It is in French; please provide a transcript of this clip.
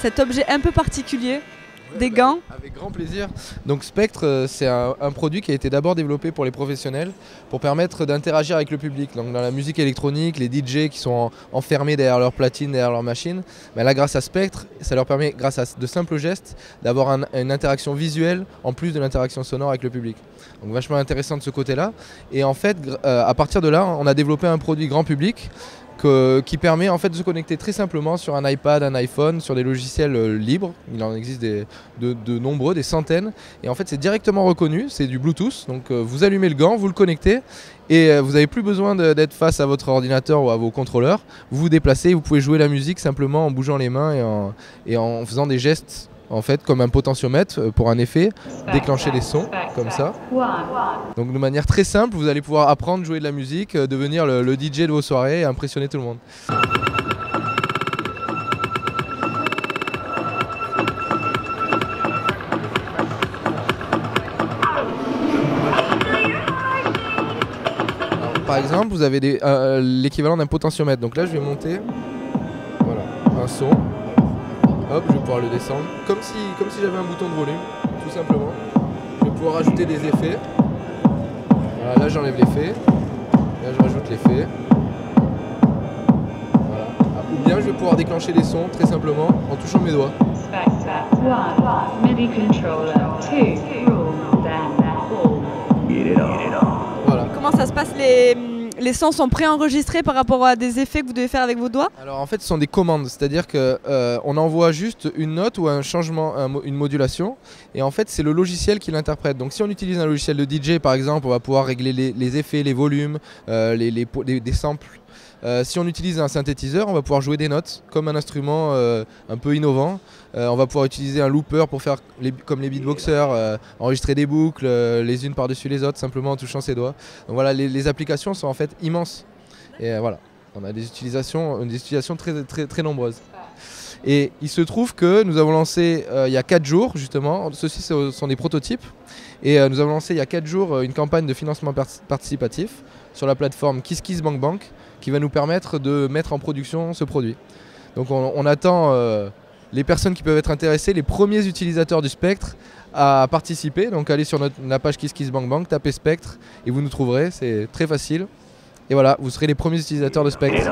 cet objet un peu particulier, des gants. Avec grand plaisir. Donc Spectre, c'est un produit qui a été d'abord développé pour les professionnels pour permettre d'interagir avec le public. Donc dans la musique électronique, les DJ qui sont enfermés derrière leur platine, derrière leur machine, ben là grâce à Spectre, ça leur permet, grâce à de simples gestes, d'avoir une interaction visuelle en plus de l'interaction sonore avec le public. Donc vachement intéressant de ce côté-là. Et en fait, à partir de là, on a développé un produit grand public qui permet en fait de se connecter très simplement sur un iPad, un iPhone, sur des logiciels libres. Il en existe de nombreux, des centaines. Et en fait c'est directement reconnu, c'est du Bluetooth. Donc vous allumez le gant, vous le connectez et vous n'avez plus besoin d'être face à votre ordinateur ou à vos contrôleurs. Vous vous déplacez et vous pouvez jouer la musique simplement en bougeant les mains et en faisant des gestes. En fait, comme un potentiomètre pour un effet, déclencher les sons comme ça. Donc de manière très simple, vous allez pouvoir apprendre à jouer de la musique, devenir le DJ de vos soirées et impressionner tout le monde. Alors, par exemple, vous avez l'équivalent d'un potentiomètre. Donc là, je vais monter un son. Hop, je vais pouvoir le descendre, comme si j'avais un bouton de volume, tout simplement. Je vais pouvoir ajouter des effets. Voilà, là j'enlève l'effet, là je rajoute l'effet. Voilà. Ou bien je vais pouvoir déclencher les sons très simplement en touchant mes doigts. Voilà. Comment ça se passe, les sons sont préenregistrés par rapport à des effets que vous devez faire avec vos doigts? Alors en fait ce sont des commandes, c'est-à-dire qu'on envoie juste une note ou un changement, une modulation, et en fait c'est le logiciel qui l'interprète. Donc si on utilise un logiciel de DJ par exemple, on va pouvoir régler les effets, les volumes, des samples. Si on utilise un synthétiseur, on va pouvoir jouer des notes comme un instrument un peu innovant. On va pouvoir utiliser un looper pour faire comme les beatboxers, enregistrer des boucles les unes par-dessus les autres simplement en touchant ses doigts. Donc voilà, les applications sont en fait immenses. Et voilà, on a des utilisations très nombreuses. Et il se trouve que nous avons lancé il y a 4 jours justement, ceux-ci sont des prototypes, et nous avons lancé il y a 4 jours une campagne de financement participatif sur la plateforme KissKissBankBank qui va nous permettre de mettre en production ce produit. Donc on attend les personnes qui peuvent être intéressées, les premiers utilisateurs du Spectre à participer. Donc allez sur la page KissKissBankBank, tapez Spectre et vous nous trouverez, c'est très facile. Et voilà, vous serez les premiers utilisateurs de Spectre.